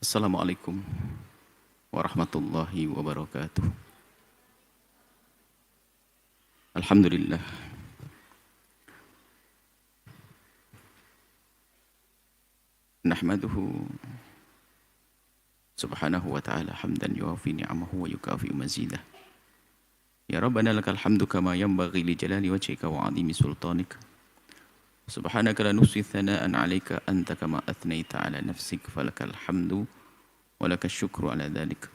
Assalamualaikum warahmatullahi wabarakatuh. Alhamdulillah. Nahmaduhu subhanahu wa ta'ala hamdan yuafi ni'amahu wa yukafi mazidah. Ya Rabbana lakal hamdu kama yanbaghi li jalali wajhika wa 'azimi sultanik. Subhanaka la nuhsi thana'an 'alaika anta kama athnaita 'ala nafsik falakal hamdu wa lakal syukru 'ala dhalik.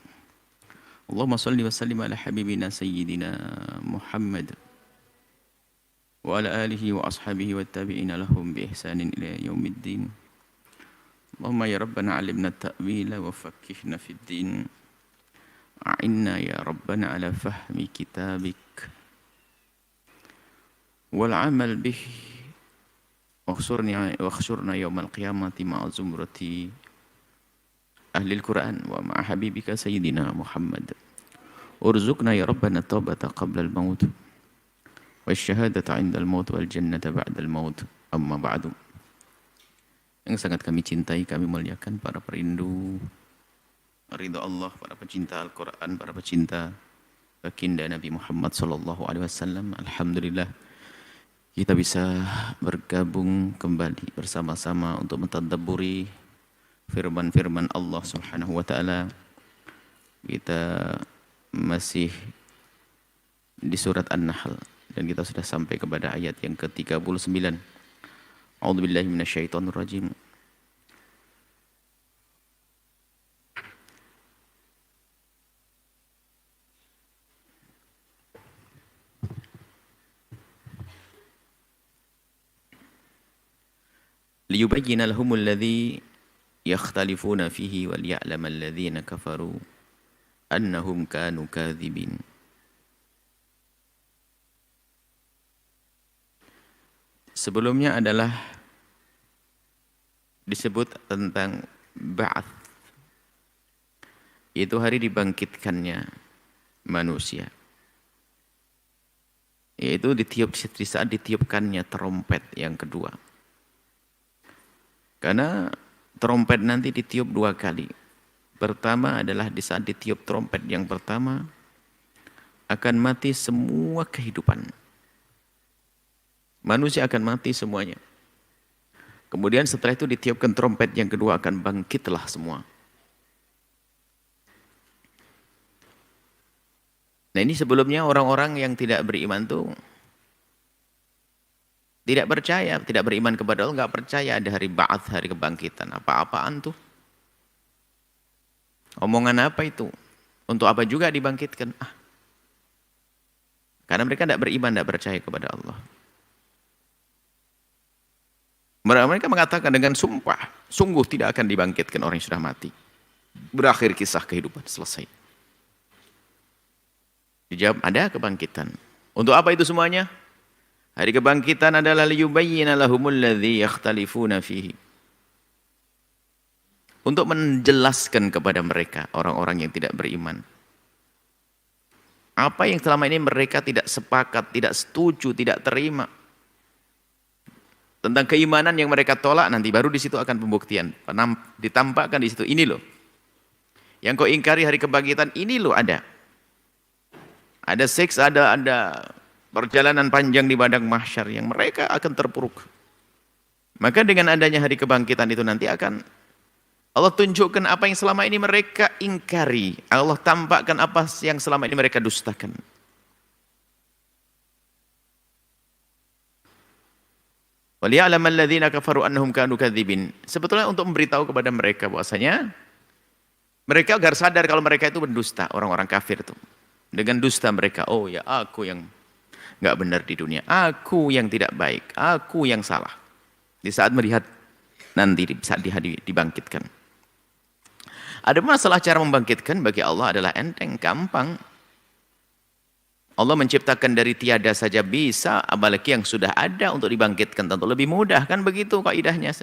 Allahumma salli wa sallim ala habibina sayyidina Muhammad wa ala alihi wa ashabihi wa tabi'ina lahum bi ihsanin ila yaumiddin. Allahumma ya Rabbana alimna ta'wila wa fakihna fid din. A'inna ya Rabbana ala fahmi kitabik wal amal bih wakhsurna yawmal qiyamati ma'a zumrati ahli al-Quran wa ma'a habibika sayyidina Muhammad. Urzuqna ya Rabbana taubata qabla al-maut wa syahadata 'inda al-maut wal jannata ba'da al-maut. Amma ba'du. Yang sangat kami cintai, kami muliakan para perindu ridha Allah, para pecinta Al-Quran, para pecinta baginda Nabi Muhammad sallallahu alaihi wasallam. Alhamdulillah kita bisa bergabung kembali bersama-sama untuk mentadabburi firman-firman Allah Subhanahu wa taala. Kita masih di surat An-Nahl dan kita sudah sampai kepada ayat yang ke-39. A'udzubillahi minasyaitonir rajim. Liyubayyina lahumul ladzi yakhtalifuna fihi wal ya'lamal ladzina kafaru annahum kanu kadzibin. Sebelumnya adalah disebut tentang ba'ats, yaitu hari dibangkitkannya manusia, yaitu di saat ditiupkannya trompet yang kedua. Karena trompet nanti ditiup dua kali. Pertama adalah di saat ditiup trompet yang pertama akan mati semua kehidupan. Manusia akan mati semuanya. Kemudian setelah itu ditiupkan trompet yang kedua akan bangkitlah semua. Nah ini sebelumnya orang-orang yang tidak beriman tuh tidak percaya, tidak beriman kepada Allah, nggak percaya ada hari ba'ats, hari kebangkitan. Apa-apaan tuh? Omongan apa itu? Untuk apa juga dibangkitkan? Karena mereka tidak beriman, tidak percaya kepada Allah. Mereka mengatakan dengan sumpah, sungguh tidak akan dibangkitkan orang yang sudah mati. Berakhir kisah kehidupan, selesai. Dijawab, ada kebangkitan. Untuk apa itu semuanya? Hari kebangkitan adalah liyubayyina lahumul ladzi yakhtalifuna fihi. Untuk menjelaskan kepada mereka, orang-orang yang tidak beriman, apa yang selama ini mereka tidak sepakat, tidak setuju, tidak terima. Tentang keimanan yang mereka tolak, nanti baru di situ akan pembuktian. Ditampakkan di situ, ini loh. Yang kau ingkari hari kebangkitan, ini loh ada. Ada seks, ada perjalanan panjang di padang mahsyar yang mereka akan terpuruk. Maka dengan adanya hari kebangkitan itu nanti akan Allah tunjukkan apa yang selama ini mereka ingkari. Allah tampakkan apa yang selama ini mereka dustakan. Waliya'lamal ladzina kafaru annahum kanu kadzibin. Sebetulnya untuk memberitahu kepada mereka bahwasanya mereka agar sadar kalau mereka itu berdusta, orang-orang kafir itu. Dengan dusta mereka, oh ya aku yang nggak benar di dunia, aku yang tidak baik, aku yang salah. Di saat melihat nanti di saat dibangkitkan. Ada masalah cara membangkitkan bagi Allah adalah enteng, gampang. Allah menciptakan dari tiada saja bisa, apalagi yang sudah ada untuk dibangkitkan tentu lebih mudah, kan begitu kaidahnya.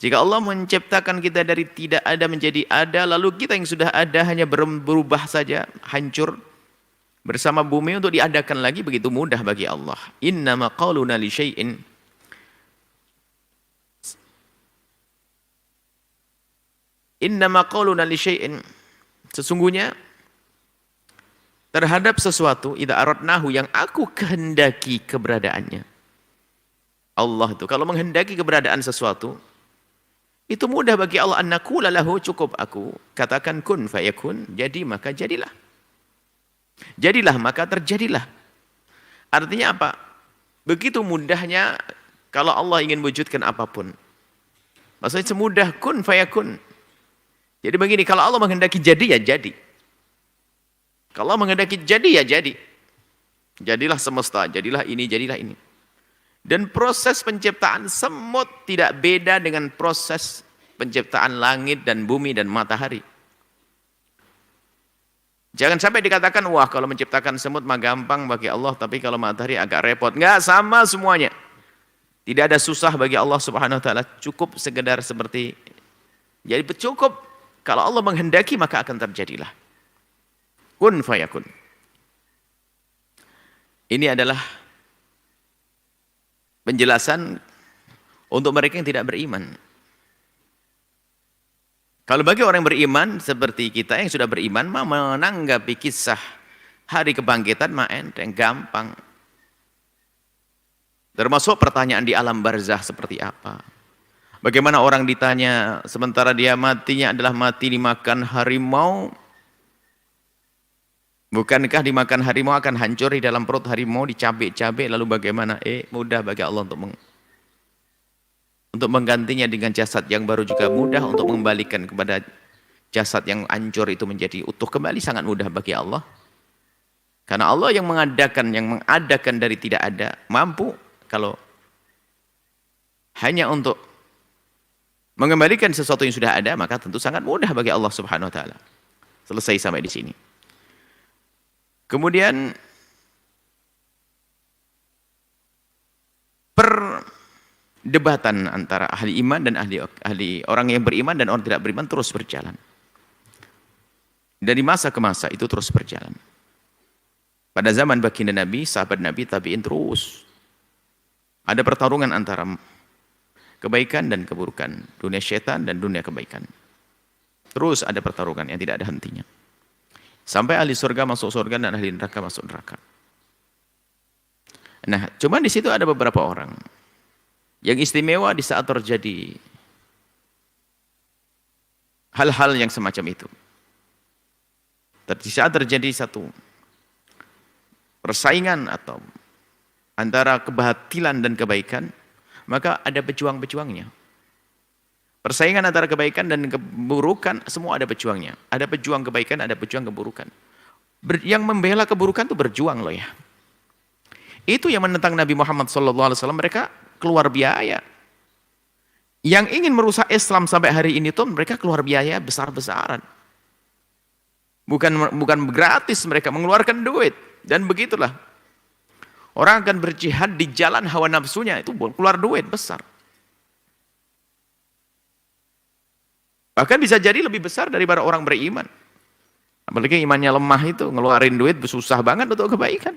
Jika Allah menciptakan kita dari tidak ada menjadi ada, lalu kita yang sudah ada hanya berubah saja, hancur bersama bumi untuk diadakan lagi, begitu mudah bagi Allah. Innama qauluna li syai'in, Innama qauluna li syai'in. Sesungguhnya terhadap sesuatu idza aradnahu yang aku kehendaki keberadaannya. Allah itu kalau menghendaki keberadaan sesuatu itu mudah bagi Allah, an naqula lahu, cukup aku katakan kun fayakun, jadi maka jadilah. Jadilah maka terjadilah. Artinya apa? Begitu mudahnya kalau Allah ingin wujudkan apapun. Maksudnya semudah kun fayakun. Jadi begini, kalau Allah menghendaki jadi ya jadi. Kalau menghendaki jadi ya jadi. Jadilah semesta, jadilah ini, jadilah ini. Dan proses penciptaan semut tidak beda dengan proses penciptaan langit dan bumi dan matahari. Jangan sampai dikatakan, wah kalau menciptakan semut mah gampang bagi Allah, tapi kalau matahari agak repot. Enggak, sama semuanya. Tidak ada susah bagi Allah Subhanahu wa taala, cukup sekedar seperti, jadi cukup kalau Allah menghendaki maka akan terjadilah. Kun fayakun. Ini adalah penjelasan untuk mereka yang tidak beriman. Kalau bagi orang yang beriman seperti kita yang sudah beriman, mah menanggapi kisah hari kebangkitan mah enteng, gampang. Termasuk pertanyaan di alam barzah seperti apa. Bagaimana orang ditanya sementara dia matinya adalah mati dimakan harimau. Bukankah dimakan harimau akan hancur di dalam perut harimau, dicabik-cabik, lalu bagaimana? Mudah bagi Allah untuk menggantinya dengan jasad yang baru, juga mudah untuk mengembalikan kepada jasad yang hancur itu menjadi utuh kembali, sangat mudah bagi Allah. Karena Allah yang mengadakan dari tidak ada, mampu. Kalau hanya untuk mengembalikan sesuatu yang sudah ada, maka tentu sangat mudah bagi Allah Subhanahu wa taala. Selesai sampai di sini. Kemudian perdebatan antara ahli iman dan ahli orang yang beriman dan orang tidak beriman terus berjalan. Dari masa ke masa itu terus berjalan. Pada zaman baginda Nabi, sahabat Nabi, tabi'in terus ada pertarungan antara kebaikan dan keburukan, dunia syaitan dan dunia kebaikan. Terus ada pertarungan yang tidak ada hentinya. Sampai ahli surga masuk surga dan ahli neraka masuk neraka. Nah, cuma di situ ada beberapa orang yang istimewa di saat terjadi hal-hal yang semacam itu. Di saat terjadi satu persaingan atau antara kebatilan dan kebaikan, maka ada pejuang-pejuangnya. Persaingan antara kebaikan dan keburukan, semua ada pejuangnya. Ada pejuang kebaikan, ada pejuang keburukan. Yang membela keburukan itu berjuang loh ya. Itu yang menentang Nabi Muhammad SAW, mereka keluar biaya. Yang ingin merusak Islam sampai hari ini tuh mereka keluar biaya besar-besaran. Bukan gratis, mereka mengeluarkan duit. Dan begitulah. Orang akan berjihad di jalan hawa nafsunya, itu keluar duit besar. Bahkan bisa jadi lebih besar daripada orang beriman. Apalagi imannya lemah itu, ngeluarin duit susah banget untuk kebaikan.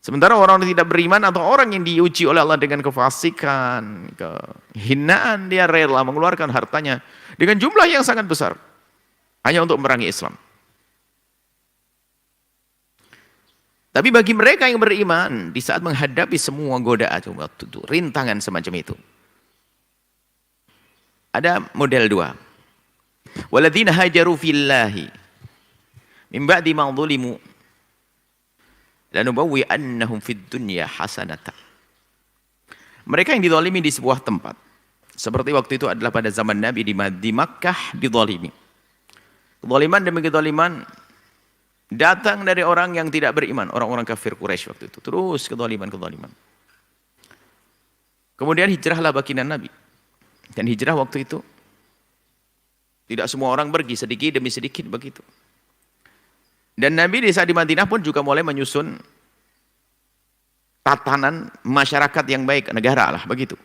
Sementara orang yang tidak beriman atau orang yang diuji oleh Allah dengan kefasikan, kehinaan, dia rela mengeluarkan hartanya dengan jumlah yang sangat besar. Hanya untuk memerangi Islam. Tapi bagi mereka yang beriman, di saat menghadapi semua godaan, rintangan semacam itu, ada model dua. Walladzina hajaru fillahi min ba'di ma dzulimu lanubawwi'annahum fid dunya hasanata. Mereka yang dizalimi di sebuah tempat. Seperti waktu itu adalah pada zaman Nabi di Makkah dizalimi. Kezaliman demi kezaliman datang dari orang yang tidak beriman, orang-orang kafir Quraisy waktu itu. Terus kezaliman. Kemudian hijrahlah baginda Nabi. Dan hijrah waktu itu tidak semua orang pergi, sedikit demi sedikit begitu. Dan Nabi di saat di Madinah pun juga mulai menyusun tatanan masyarakat yang baik, negara lah begitu.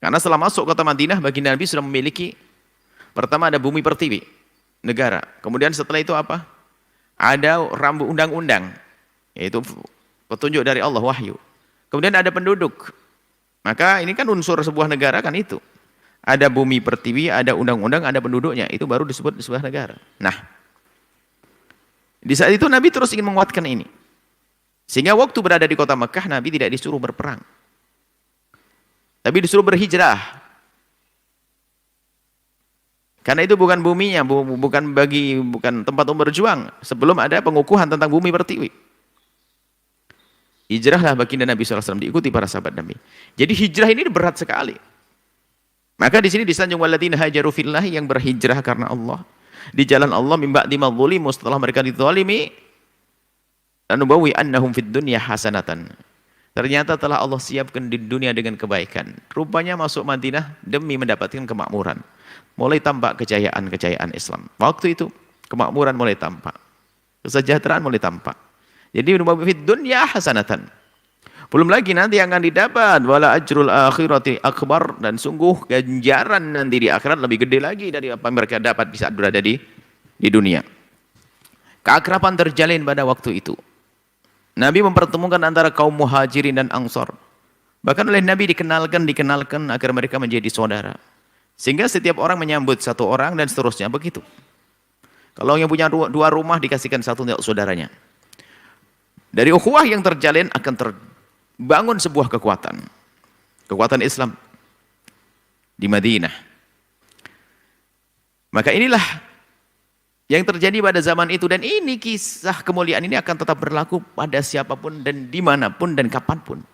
Karena setelah masuk kota Madinah, baginda Nabi sudah memiliki, pertama ada bumi pertiwi, negara. Kemudian setelah itu apa? Ada rambu undang-undang, yaitu petunjuk dari Allah, wahyu. Kemudian ada penduduk. Maka ini kan unsur sebuah negara kan itu. ada bumi pertiwi, ada undang-undang, ada penduduknya. Itu baru disebut sebuah negara. Nah, di saat itu Nabi terus ingin menguatkan ini. Sehingga waktu berada di kota Mekah, Nabi tidak disuruh berperang. Tapi disuruh berhijrah. Karena itu bukan buminya, bukan tempat untuk berjuang. Sebelum ada pengukuhan tentang bumi pertiwi. Hijrahlah baginda Nabi SAW, diikuti para sahabat Nabi. Jadi hijrah ini berat sekali. Maka di sini disanjung walladzina hajaru fillah, yang berhijrah karena Allah. Di jalan Allah min ba'di ma dzulimu, setelah mereka dizalimi, lanubawi annahum fid dunya hasanatan. Ternyata telah Allah siapkan di dunia dengan kebaikan. Rupanya masuk Madinah demi mendapatkan kemakmuran. Mulai tampak kejayaan-kejayaan Islam. Waktu itu kemakmuran mulai tampak. Kesejahteraan mulai tampak. Jadi nubawi fid dunya hasanatan. Belum lagi nanti yang akan didapat wala ajrul akhirati akbar, dan sungguh ganjaran nanti di akhirat lebih gede lagi dari apa yang mereka dapat di saat berada di dunia. Keakraban terjalin pada waktu itu. Nabi mempertemukan antara kaum muhajirin dan ansor. Bahkan oleh Nabi dikenalkan agar mereka menjadi saudara. Sehingga setiap orang menyambut satu orang dan seterusnya begitu. Kalau yang punya dua rumah dikasihkan satu untuk saudaranya. Dari ukhuwah yang terjalin akan terbangun sebuah kekuatan. Kekuatan Islam di Madinah. Maka inilah yang terjadi pada zaman itu, dan ini kisah kemuliaan ini akan tetap berlaku pada siapapun dan dimanapun dan kapanpun.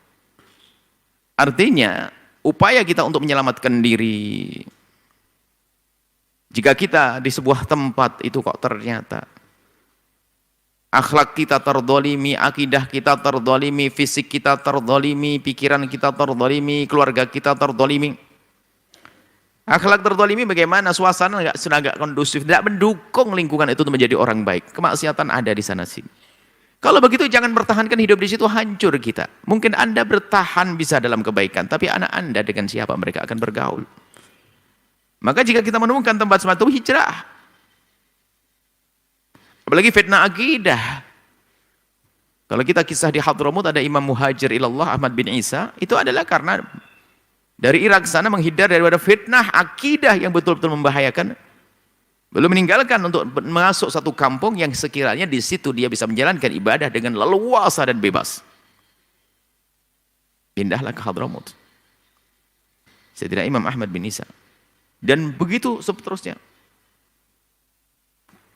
Artinya upaya kita untuk menyelamatkan diri, jika kita di sebuah tempat itu kok ternyata akhlak kita terdolimi, akidah kita terdolimi, fisik kita terdolimi, pikiran kita terdolimi, keluarga kita terdolimi. Akhlak terdolimi bagaimana? Suasana sudah nggak kondusif, tidak mendukung lingkungan itu untuk menjadi orang baik. Kemaksiatan ada di sana sini. Kalau begitu jangan pertahankan hidup di situ, hancur kita. Mungkin Anda bertahan bisa dalam kebaikan, tapi anak Anda dengan siapa mereka akan bergaul. Maka jika kita menemukan tempat semacam itu, hijrah. Apalagi fitnah akidah. Kalau kita kisah di Hadramut ada Imam Muhajir ilallah Ahmad bin Isa, itu adalah karena dari Irak sana menghindar daripada fitnah akidah yang betul-betul membahayakan. Belum meninggalkan untuk masuk satu kampung yang sekiranya di situ dia bisa menjalankan ibadah dengan leluasa dan bebas. Pindahlah ke Hadramut. Sayyidina Imam Ahmad bin Isa. Dan begitu seterusnya.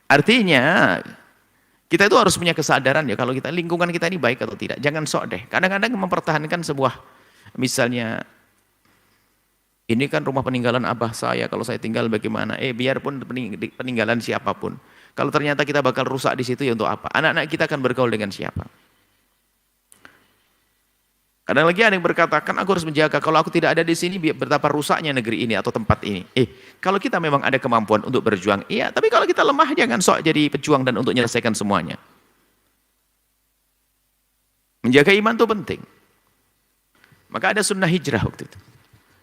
Artinya kita itu harus punya kesadaran ya, kalau kita lingkungan kita ini baik atau tidak. Jangan sok deh. Kadang-kadang mempertahankan sebuah, misalnya ini kan rumah peninggalan abah saya, kalau saya tinggal bagaimana? Biarpun peninggalan siapapun. Kalau ternyata kita bakal rusak di situ, ya untuk apa? Anak-anak kita akan bergaul dengan siapa? Kadang lagi ada yang berkatakan, aku harus menjaga, kalau aku tidak ada di sini, betapa rusaknya negeri ini atau tempat ini. Kalau kita memang ada kemampuan untuk berjuang, iya, tapi kalau kita lemah, jangan sok jadi pejuang dan untuk menyelesaikan semuanya. Menjaga iman itu penting. Maka ada sunnah hijrah waktu itu.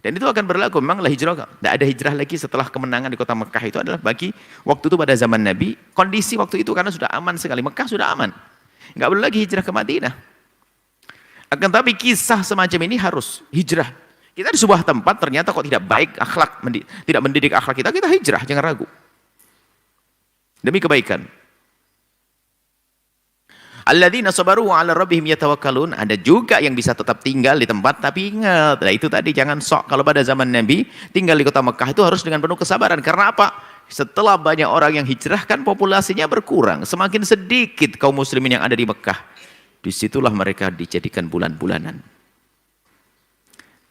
Dan itu akan berlaku, memanglah hijrah, tidak ada hijrah lagi setelah kemenangan di kota Mekah itu adalah bagi waktu itu pada zaman Nabi, kondisi waktu itu karena sudah aman sekali, Mekah sudah aman. Nggak perlu lagi hijrah ke Madinah. Akan tapi kisah semacam ini harus hijrah. Kita di sebuah tempat ternyata kok tidak baik akhlak, tidak mendidik akhlak kita hijrah, jangan ragu. Demi kebaikan. Alladzina sabaru 'ala rabbihim yatawakkalun, ada juga yang bisa tetap tinggal di tempat, tapi ingat, nah itu tadi jangan sok. Kalau pada zaman Nabi tinggal di kota Mekah itu harus dengan penuh kesabaran. Karena apa? Setelah banyak orang yang hijrah kan populasinya berkurang, semakin sedikit kaum muslimin yang ada di Mekah. Disitulah mereka dijadikan bulan-bulanan.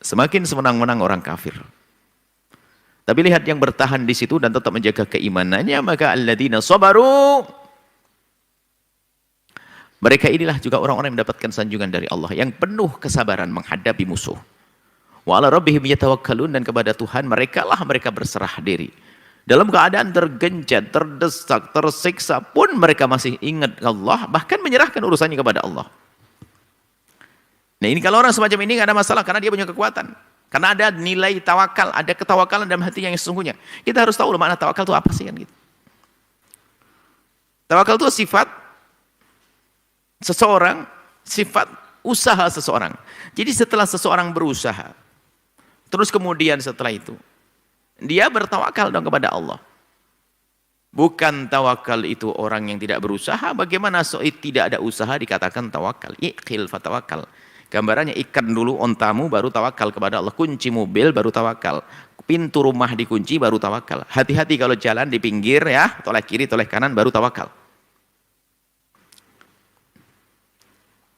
Semakin semenang-menang orang kafir. Tapi lihat yang bertahan di situ dan tetap menjaga keimanannya, maka alladzina sabaru, mereka inilah juga orang-orang yang mendapatkan sanjungan dari Allah, yang penuh kesabaran menghadapi musuh. Wa 'ala rabbihim yatawakkalun, dan kepada Tuhan mereka berserah diri. Dalam keadaan tergenjat, terdesak, tersiksa pun mereka masih ingat Allah, bahkan menyerahkan urusannya kepada Allah. Nah ini kalau orang semacam ini nggak ada masalah, karena dia punya kekuatan. Karena ada nilai tawakal, ada ketawakalan dalam hatinya yang sesungguhnya. Kita harus tahu makna tawakal itu apa sih kan gitu. Tawakal itu sifat seseorang, sifat usaha seseorang. Jadi setelah seseorang berusaha, terus kemudian setelah itu Dia bertawakal dong kepada Allah. Bukan tawakal itu orang yang tidak berusaha. Bagaimana tidak ada usaha dikatakan tawakal? Iqil fatawakal. Gambarannya ikan dulu ontamu baru tawakal kepada Allah. Kunci mobil baru tawakal. Pintu rumah dikunci baru tawakal. Hati-hati kalau jalan di pinggir ya, toleh kiri, toleh kanan baru tawakal.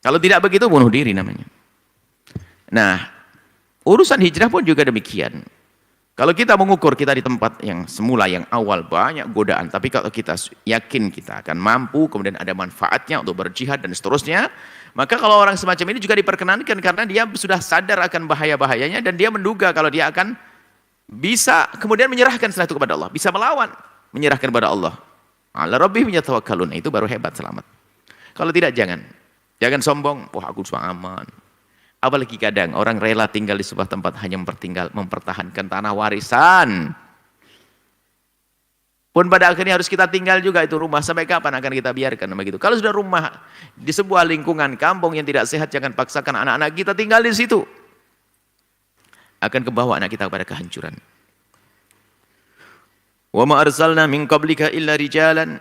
Kalau tidak begitu bunuh diri namanya. Nah, urusan hijrah pun juga demikian. Kalau kita mengukur kita di tempat yang semula, yang awal banyak godaan, tapi kalau kita yakin kita akan mampu, kemudian ada manfaatnya untuk berjihad dan seterusnya, maka kalau orang semacam ini juga diperkenankan karena dia sudah sadar akan bahaya-bahayanya dan dia menduga kalau dia akan bisa kemudian menyerahkan setelah itu kepada Allah, bisa melawan, menyerahkan kepada Allah. Ala rabbihim yatawakkalun, itu baru hebat, selamat. Kalau tidak jangan sombong, wah aku sudah aman. Apalagi kadang orang rela tinggal di sebuah tempat hanya mempertahankan tanah warisan. Pun pada akhirnya harus kita tinggal juga itu rumah. Sampai kapan akan kita biarkan begitu? Kalau sudah rumah di sebuah lingkungan kampung yang tidak sehat, jangan paksakan anak-anak kita tinggal di situ. Akan kebawa anak kita kepada kehancuran. Wa ma arsalna min qablika illa rijalan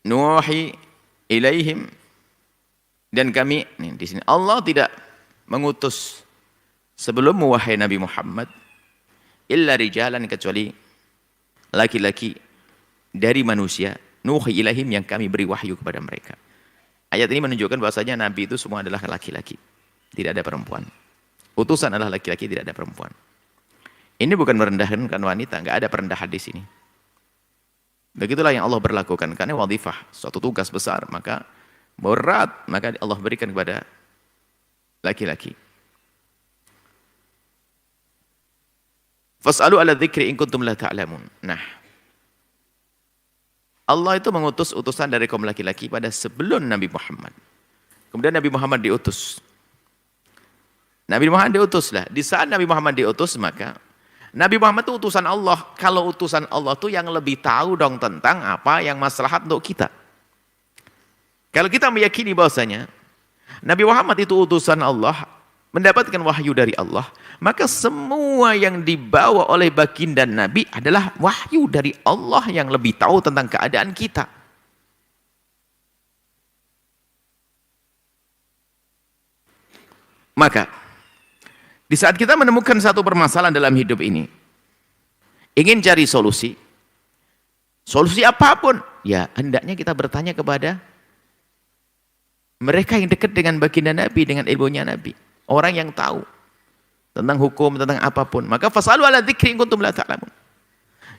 nuhi ilaihim. Dan kami di sini Allah tidak mengutus sebelum wahai Nabi Muhammad illa rijalan, kecuali laki-laki dari manusia, nuhi ilahim, yang kami beri wahyu kepada mereka. Ayat ini menunjukkan bahwasanya Nabi itu semua adalah laki-laki, tidak ada perempuan. Utusan adalah laki-laki, tidak ada perempuan. Ini bukan merendahkan wanita, nggak ada perendahan di sini. Begitulah yang Allah berlakukan, karena wadhifah, suatu tugas besar, maka berat, maka Allah berikan kepada laki-laki. Fas'alu ala dzikri in kuntum la ta'lamun. Nah, Allah itu mengutus utusan dari kaum laki-laki pada sebelum Nabi Muhammad. Kemudian Nabi Muhammad diutus. Nabi Muhammad diutuslah. Di saat Nabi Muhammad diutus, maka Nabi Muhammad itu utusan Allah. Kalau utusan Allah itu yang lebih tahu dong tentang apa yang maslahat untuk kita. Kalau kita meyakini bahwasanya Nabi Muhammad itu utusan Allah, mendapatkan wahyu dari Allah, maka semua yang dibawa oleh baginda Nabi adalah wahyu dari Allah yang lebih tahu tentang keadaan kita. Maka di saat kita menemukan satu permasalahan dalam hidup ini, ingin cari solusi apapun, ya hendaknya kita bertanya kepada mereka yang dekat dengan baginda Nabi, dengan ilmunya Nabi. Orang yang tahu tentang hukum, tentang apapun. Maka fasalu ala dzikri in kuntum la ta'lamun.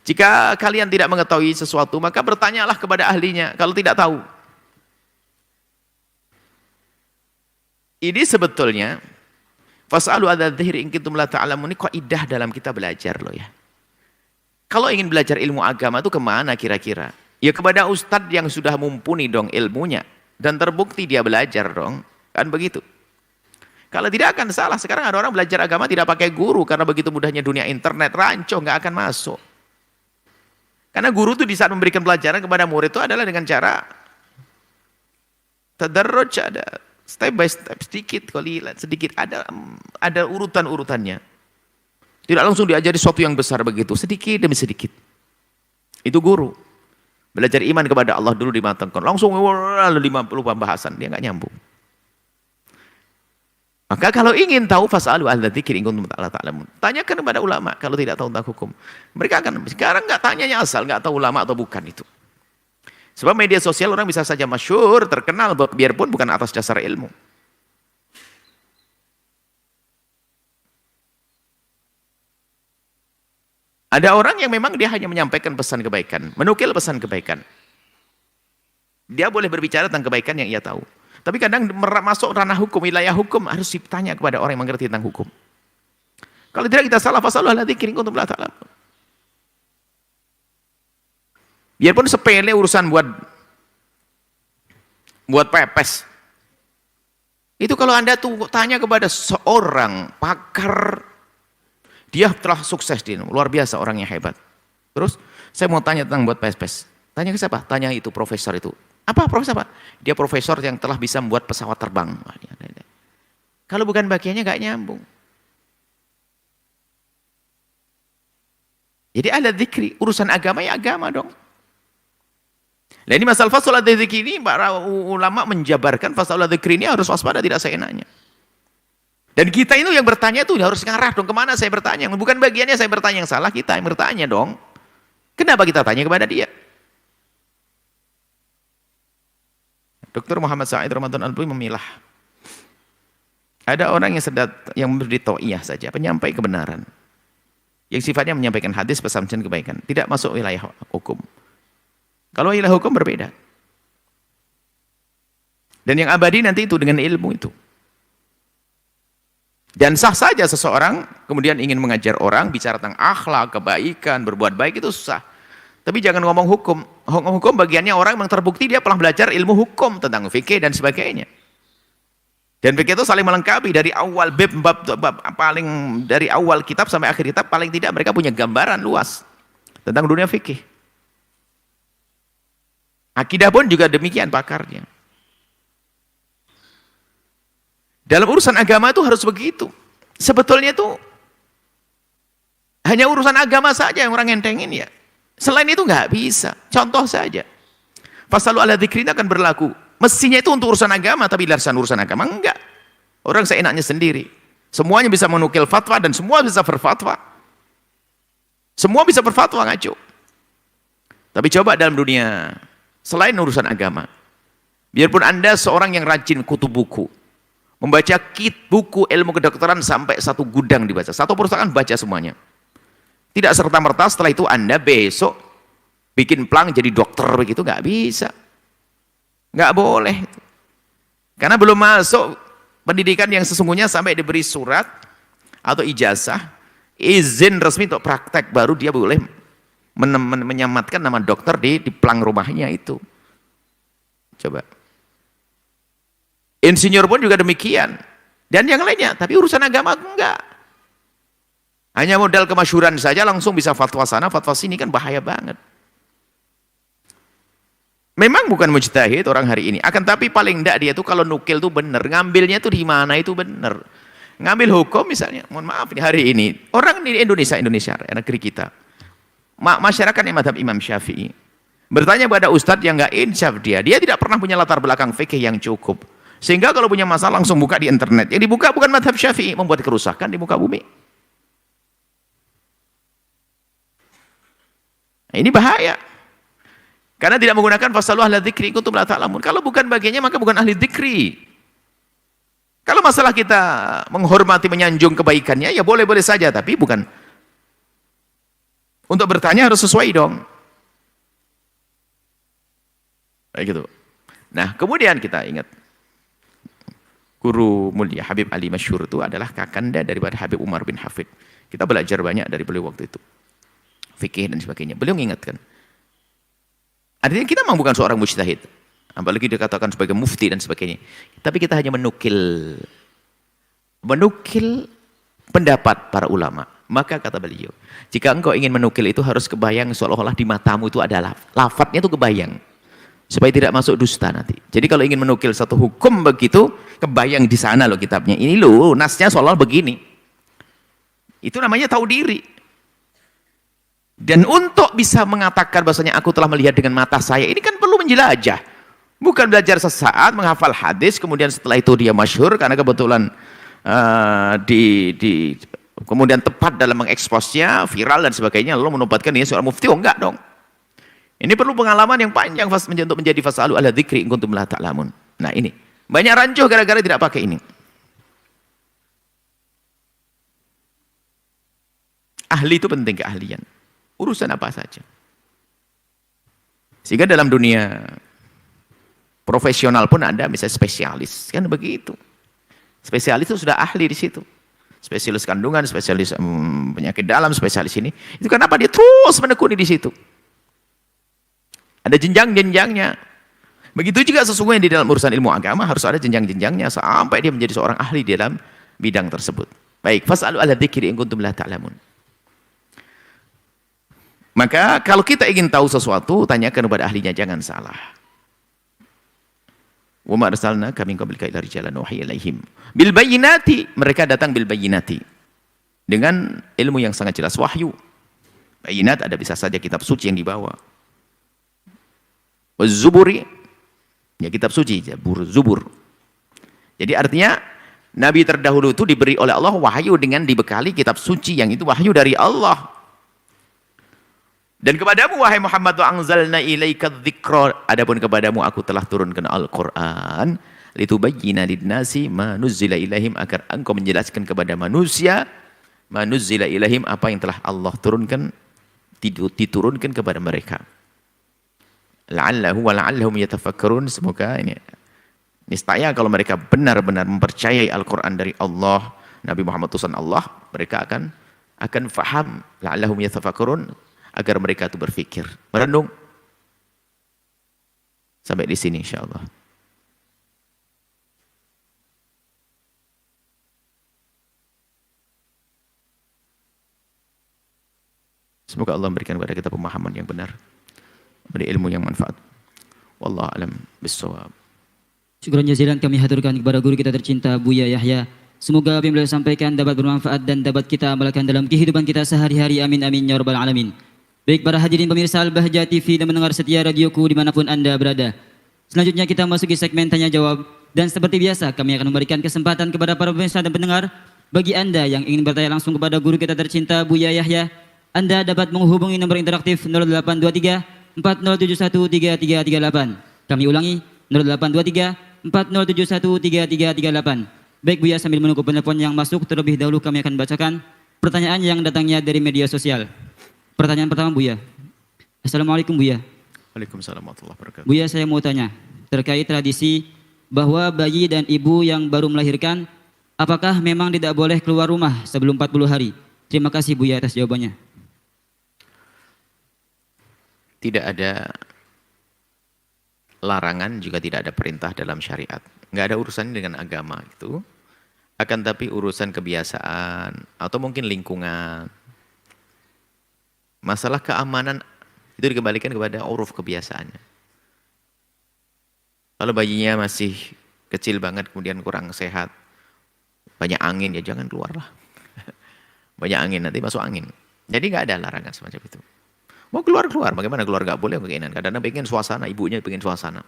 Jika kalian tidak mengetahui sesuatu, maka bertanyalah kepada ahlinya kalau tidak tahu. Ini sebetulnya fasalu ala dzikri in kuntum la ta'lamun, ini kaidah dalam kita belajar loh ya. Kalau ingin belajar ilmu agama itu kemana kira-kira? Ya kepada ustadz yang sudah mumpuni dong ilmunya. Dan terbukti dia belajar dong, kan begitu. Kalau tidak akan salah, sekarang ada orang belajar agama tidak pakai guru, karena begitu mudahnya dunia internet, rancu, nggak akan masuk. Karena guru itu di saat memberikan pelajaran kepada murid itu adalah dengan cara tadarruj, ada step by step, sedikit, ada urutan-urutannya. Tidak langsung diajari sesuatu yang besar begitu, sedikit demi sedikit. Itu guru. Belajar iman kepada Allah dulu dimatangkan. Langsung lalu 50 pembahasan. Dia nggak nyambung. Maka kalau ingin tahu, fas'alu ahla dzikri in kuntum la ta'lamun. Tanyakan kepada ulama kalau tidak tahu tentang hukum. Mereka akan, sekarang nggak tanyanya asal, nggak tahu ulama atau bukan itu. Sebab media sosial orang bisa saja masyhur, terkenal, biarpun bukan atas dasar ilmu. Ada orang yang memang dia hanya menyampaikan pesan kebaikan, menukil pesan kebaikan. Dia boleh berbicara tentang kebaikan yang ia tahu. Tapi kadang masuk ranah hukum, wilayah hukum, harus ditanya kepada orang yang mengerti tentang hukum. Kalau tidak kita salah, fasalu ahla dzikri in kuntum la ta'lamun. Biarpun sepele urusan buat pepes. Itu kalau Anda tuh tanya kepada seorang pakar, dia telah sukses di luar biasa, orangnya hebat. Terus saya mau tanya tentang buat pepes. Tanya ke siapa? Tanya itu profesor itu. Apa profesor apa? Dia profesor yang telah bisa membuat pesawat terbang. Kalau bukan bagiannya nggak nyambung. Jadi ahli dzikri, urusan agama ya agama dong. Nah ini masalah fasal dzikri ini para ulama menjabarkan fasal dzikri ini harus waspada, tidak seenaknya. Dan kita itu yang bertanya itu harus ngarah dong, kemana saya bertanya. Bukan bagiannya saya bertanya yang salah, kita yang bertanya dong. Kenapa kita tanya kepada dia? Dr. Muhammad Said Ramadan Al-Bui memilah. Ada orang yang memberi to'iyah saja, penyampai kebenaran. Yang sifatnya menyampaikan hadis, pesan dan kebaikan. Tidak masuk wilayah hukum. Kalau wilayah hukum berbeda. Dan yang abadi nanti itu dengan ilmu itu. Dan sah saja seseorang kemudian ingin mengajar orang, bicara tentang akhlak, kebaikan, berbuat baik itu sah. Tapi jangan ngomong hukum. Hukum bagiannya orang yang terbukti dia pernah belajar ilmu hukum tentang fikih dan sebagainya. Dan fikih itu saling melengkapi dari awal bab paling dari awal kitab sampai akhir kitab, paling tidak mereka punya gambaran luas tentang dunia fikih. Akidah pun juga demikian pakarnya. Dalam urusan agama itu harus begitu. Sebetulnya itu hanya urusan agama saja yang orang entengin ya. Selain itu nggak bisa. Contoh saja. Fasalu ala dzikri akan berlaku. Mestinya itu untuk urusan agama, tapi dalam urusan agama enggak. Orang seenaknya sendiri. Semuanya bisa menukil fatwa dan semua bisa berfatwa. Semua bisa berfatwa ngaco. Tapi coba dalam dunia selain urusan agama. Biarpun Anda seorang yang rajin kutub buku. Membaca buku ilmu kedokteran sampai satu gudang dibaca. Satu perpustakaan baca semuanya. Tidak serta-merta setelah itu Anda besok bikin plang jadi dokter begitu, nggak bisa. Nggak boleh. Karena belum masuk pendidikan yang sesungguhnya sampai diberi surat atau ijazah, izin resmi untuk praktek, baru dia boleh menyamatkan nama dokter di plang rumahnya itu. Coba. Insinyur pun juga demikian. Dan yang lainnya, tapi urusan agama enggak. Hanya modal kemasyhuran saja langsung bisa fatwa sana, fatwa sini, kan bahaya banget. Memang bukan mujtahid orang hari ini, akan tapi paling enggak dia tuh kalau nukil tuh bener, ngambilnya tuh di mana itu bener. Ngambil hukum misalnya, mohon maaf nih hari ini, orang di Indonesia, negeri kita, masyarakat yang mazhab Imam Syafi'i, bertanya pada ustadz yang enggak insaf dia tidak pernah punya latar belakang fikih yang cukup. Sehingga kalau punya masalah langsung buka di internet. Yang dibuka bukan mazhab Syafi'i, membuat kerusakan di muka bumi. Nah, ini bahaya. Karena tidak menggunakan fasalu ahli dzikri kuntum la ta'lamun. Kalau bukan bagiannya maka bukan ahli dzikri. Kalau masalah kita menghormati, menyanjung kebaikannya, ya boleh-boleh saja, tapi bukan. Untuk bertanya harus sesuai dong. Kayak gitu. Nah, kemudian kita ingat guru mulia Habib Ali Masyhur itu adalah kakanda daripada Habib Umar bin Hafid. Kita belajar banyak dari beliau waktu itu. Fikih dan sebagainya. Beliau mengingatkan. Artinya kita memang bukan seorang mujtahid. Apalagi dikatakan sebagai mufti dan sebagainya. Tapi kita hanya menukil pendapat para ulama. Maka kata beliau, jika engkau ingin menukil itu harus kebayang seolah-olah di matamu itu ada lafadznya itu kebayang. Supaya tidak masuk dusta nanti. Jadi kalau ingin menukil satu hukum begitu, kebayang di sana loh kitabnya. Ini loh, nasnya seolah begini. Itu namanya tahu diri. Dan untuk bisa mengatakan bahasanya aku telah melihat dengan mata saya, ini kan perlu menjelajah. Bukan belajar sesaat, menghafal hadis, kemudian setelah itu dia masyhur karena kebetulan kemudian tepat dalam mengeksposnya, viral dan sebagainya, lalu menobatkan dia seorang mufti. Oh enggak dong. Ini perlu pengalaman yang panjang untuk menjadi fasalu ala dzikri in kuntum la ta'lamun. Nah ini, banyak rancuh gara-gara tidak pakai ini. Ahli itu penting, keahlian. Urusan apa saja. Sehingga dalam dunia profesional pun ada misalnya spesialis, kan begitu. Spesialis itu sudah ahli di situ. Spesialis kandungan, spesialis penyakit dalam, spesialis ini. Itu kenapa dia terus menekuni di situ. Ada jenjang-jenjangnya. Begitu juga sesungguhnya di dalam urusan ilmu agama harus ada jenjang-jenjangnya sampai dia menjadi seorang ahli di dalam bidang tersebut. Baik, fas'alu ala dzikri in kuntum la ta'lamun. Maka kalau kita ingin tahu sesuatu, tanyakan kepada ahlinya, jangan salah. Wa ma arsalnaka min qablika illa rijalan nuhi ilaihim bil bayyinati, mereka datang bil bayyinati dengan ilmu yang sangat jelas, wahyu. Bayinat ada bisa saja kitab suci yang dibawa. Zuburi, ya kitab suci, Zubur. Jadi artinya Nabi terdahulu itu diberi oleh Allah wahyu dengan dibekali kitab suci yang itu wahyu dari Allah. Dan kepadamu wahai Muhammad wa anzalna ilaika dzikra, adapun kepadamu aku telah turunkan Al-Qur'an litubayyina lin-nasi ma nuzzila ilaihim, agar engkau menjelaskan kepada manusia ma nuzzila ilaihim, apa yang telah Allah turunkan diturunkan kepada mereka. La'allahu wa la'allahum yatafakkarun, semoga ini niscaya kalau mereka benar-benar mempercayai Al-Qur'an dari Allah, Nabi Muhammad utusan Allah, mereka akan faham, la'allahum yatafakkarun, agar mereka itu berpikir, merenung. Sampai di sini insyaallah. Semoga Allah memberikan kepada kita pemahaman yang benar, beri ilmu yang manfaat. Wallahu a'lam bissawab. Syukran jazilan kami haturkan kepada guru kita tercinta Buya Yahya. Semoga apa yang beliau sampaikan dapat bermanfaat dan dapat kita amalkan dalam kehidupan kita sehari-hari. Amin amin ya rabbal alamin. Baik para hadirin pemirsa Al-Bahjah TV dan mendengar setia radioku dimanapun Anda berada. Selanjutnya kita masuki segmen tanya jawab, dan seperti biasa kami akan memberikan kesempatan kepada para pemirsa dan pendengar. Bagi Anda yang ingin bertanya langsung kepada guru kita tercinta Buya Yahya, Anda dapat menghubungi nomor interaktif 0823 4071 3338. Kami ulangi 0823 4071 3338. Baik Buya, sambil menunggu penelpon yang masuk, terlebih dahulu kami akan bacakan pertanyaan yang datangnya dari media sosial. Pertanyaan pertama Buya. Assalamualaikum Buya. Waalaikumsalam warahmatullahi wabarakatuh. Buya, saya mau tanya terkait tradisi bahwa bayi dan ibu yang baru melahirkan, apakah memang tidak boleh keluar rumah sebelum 40 hari? Terima kasih Buya atas jawabannya. Tidak ada larangan, juga tidak ada perintah dalam syariat. Nggak ada urusan dengan agama itu. Akan tapi urusan kebiasaan atau mungkin lingkungan. Masalah keamanan itu dikembalikan kepada uruf kebiasaannya. Kalau bayinya masih kecil banget, kemudian kurang sehat, banyak angin, ya jangan keluarlah. Banyak angin, nanti masuk angin. Jadi nggak ada larangan semacam itu. Mau keluar, bagaimana keluar nggak boleh keinginan. Kadang-kadang pengen suasana, ibunya pengen suasana.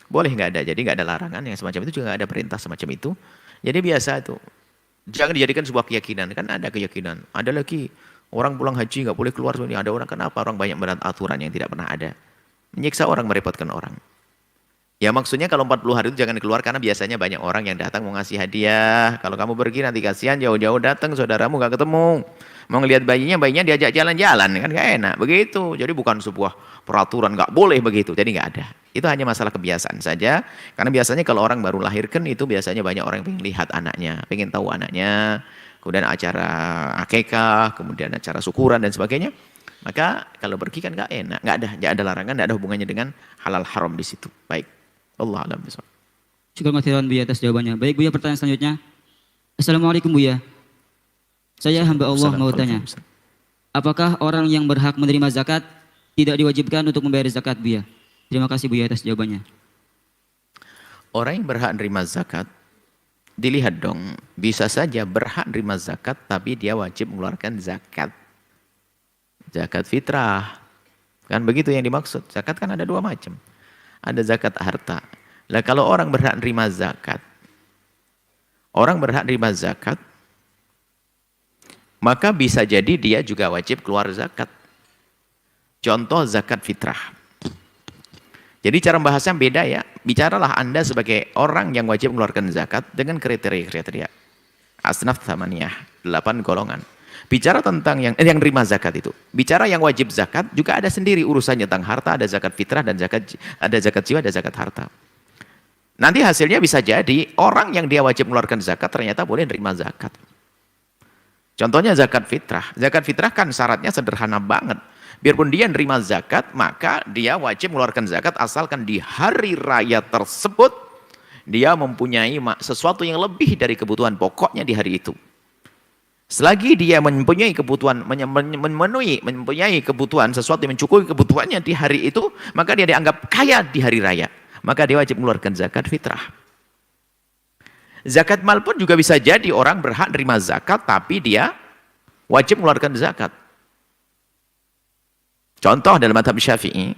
Boleh nggak ada, jadi nggak ada larangan yang semacam itu, juga nggak ada perintah semacam itu. Jadi biasa itu. Jangan dijadikan sebuah keyakinan, kan ada keyakinan. Ada lagi orang pulang haji nggak boleh keluar, ada orang, kenapa? Orang banyak berat aturan yang tidak pernah ada. Menyiksa orang, merepotkan orang. Ya maksudnya kalau 40 hari itu jangan keluar, karena biasanya banyak orang yang datang mau ngasih hadiah. Kalau kamu pergi nanti kasihan, jauh-jauh datang saudaramu nggak ketemu. Mau ngelihat bayinya diajak jalan-jalan, kan nggak enak begitu. Jadi bukan sebuah peraturan nggak boleh begitu, jadi nggak ada. Itu hanya masalah kebiasaan saja. Karena biasanya kalau orang baru lahirkan itu biasanya banyak orang yang pengen lihat anaknya, pengen tahu anaknya. Kemudian acara akikah, kemudian acara syukuran dan sebagainya. Maka kalau pergi kan nggak enak, nggak ada larangan, nggak ada hubungannya dengan halal haram di situ. Baik, Allah a'lam bishawab. Syukur khairan Buya atas jawabannya. Baik Buya, pertanyaan selanjutnya. Assalamualaikum Buya. Saya hamba Allah mau tanya, apakah orang yang berhak menerima zakat tidak diwajibkan untuk membayar zakat Buya? Terima kasih Buya atas jawabannya. Orang yang berhak menerima zakat, dilihat dong, bisa saja berhak menerima zakat tapi dia wajib mengeluarkan zakat. Zakat fitrah. Kan begitu yang dimaksud. Zakat kan ada dua macam. Ada zakat harta. Lah kalau orang berhak menerima zakat, maka bisa jadi dia juga wajib keluar zakat. Contoh zakat fitrah. Jadi cara bahasanya beda ya. Bicaralah Anda sebagai orang yang wajib mengeluarkan zakat dengan kriteria-kriteria. Asnaf thamaniyah, 8 golongan. Bicara tentang yang terima zakat itu. Bicara yang wajib zakat juga ada sendiri urusannya tentang harta, ada zakat fitrah dan ada zakat jiwa, ada zakat harta. Nanti hasilnya bisa jadi orang yang dia wajib mengeluarkan zakat ternyata boleh menerima zakat. Contohnya zakat fitrah. Zakat fitrah kan syaratnya sederhana banget. Biarpun dia menerima zakat, maka dia wajib mengeluarkan zakat asalkan di hari raya tersebut dia mempunyai sesuatu yang lebih dari kebutuhan pokoknya di hari itu. Selagi dia mempunyai kebutuhan, mempunyai kebutuhan, sesuatu yang mencukupi kebutuhannya di hari itu, maka dia dianggap kaya di hari raya. Maka dia wajib mengeluarkan zakat fitrah. Zakat mal pun juga bisa jadi orang berhak menerima zakat, tapi dia wajib mengeluarkan zakat. Contoh dalam mazhab Syafi'i,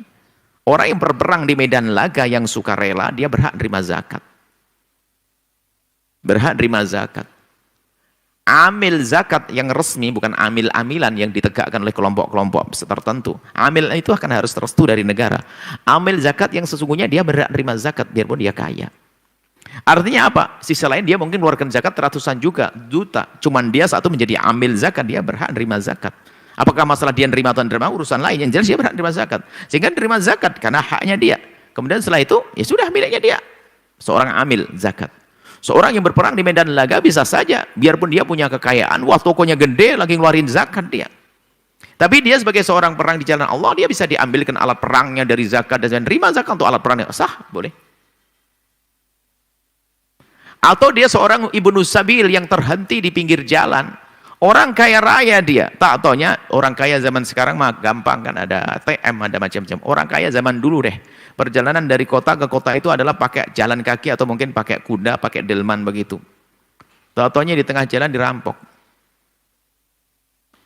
orang yang berperang di medan laga yang sukarela, dia berhak nerima zakat. Berhak nerima zakat. Amil zakat yang resmi, bukan amil-amilan yang ditegakkan oleh kelompok-kelompok tertentu. Amil itu akan harus restu dari negara. Amil zakat yang sesungguhnya dia berhak nerima zakat, biarpun dia kaya. Artinya apa? Sisi lain dia mungkin mengeluarkan zakat ratusan juta. Cuman dia satu menjadi amil zakat, dia berhak nerima zakat. Apakah masalah dia nerima atau nerima, urusan lain. Yang jelas dia berhak nerima zakat. Sehingga nerima zakat karena haknya dia. Kemudian setelah itu, ya sudah miliknya dia. Seorang amil zakat. Seorang yang berperang di medan laga bisa saja, biarpun dia punya kekayaan, wah tokonya gede, lagi ngeluarin zakat dia. Tapi dia sebagai seorang perang di jalan Allah, dia bisa diambilkan alat perangnya dari zakat dan nerima zakat untuk alat perangnya. Sah, boleh. Atau dia seorang ibnu sabil yang terhenti di pinggir jalan. Orang kaya raya dia, tak taunya orang kaya zaman sekarang mah gampang kan, ada ATM, ada macam-macam. Orang kaya zaman dulu deh, perjalanan dari kota ke kota itu adalah pakai jalan kaki atau mungkin pakai kuda, pakai delman begitu. Tak taunya di tengah jalan dirampok.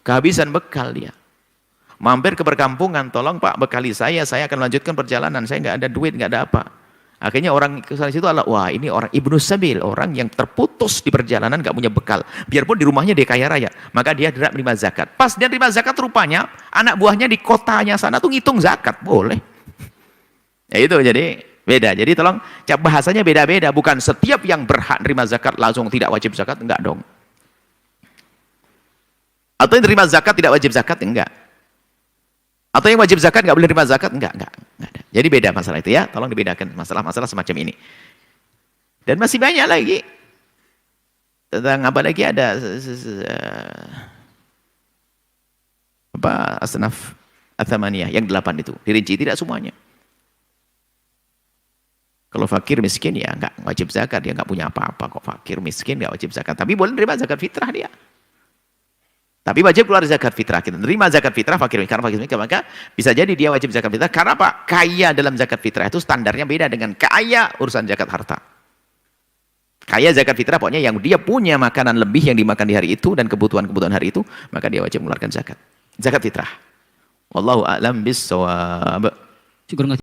Kehabisan bekal dia. Mampir ke perkampungan, tolong Pak bekali saya akan lanjutkan perjalanan, saya nggak ada duit, nggak ada apa. Akhirnya orang ke sana situ adalah, wah ini orang ibnu sabil, orang yang terputus di perjalanan, gak punya bekal. Biarpun di rumahnya dia kaya raya, maka dia berhak menerima zakat. Pas dia menerima zakat rupanya, anak buahnya di kotanya sana tuh ngitung zakat, boleh. Ya itu jadi beda. Jadi tolong, bahasanya beda-beda. Bukan setiap yang berhak menerima zakat langsung tidak wajib zakat, enggak dong. Atau yang menerima zakat tidak wajib zakat, enggak. Atau yang wajib zakat nggak boleh terima zakat? Enggak ada. Jadi beda masalah itu ya, tolong dibedakan masalah-masalah semacam ini. Dan masih banyak lagi. Tentang apa lagi ada apa asnaf athamaniyah yang 8 itu, dirinci tidak semuanya. Kalau fakir miskin ya nggak wajib zakat, dia nggak punya apa-apa kok, fakir miskin nggak wajib zakat, tapi boleh terima zakat fitrah dia. Tapi wajib keluar zakat fitrah. Kita terima zakat fitrah fakir miskin, karena fakir miskin, maka bisa jadi dia wajib zakat fitrah. Karena apa? Kaya dalam zakat fitrah itu standarnya beda dengan kaya urusan zakat harta. Kaya zakat fitrah pokoknya yang dia punya makanan lebih yang dimakan di hari itu dan kebutuhan-kebutuhan hari itu, maka dia wajib mengeluarkan zakat. Zakat fitrah. Wallahu a'lam bissawab. Syukur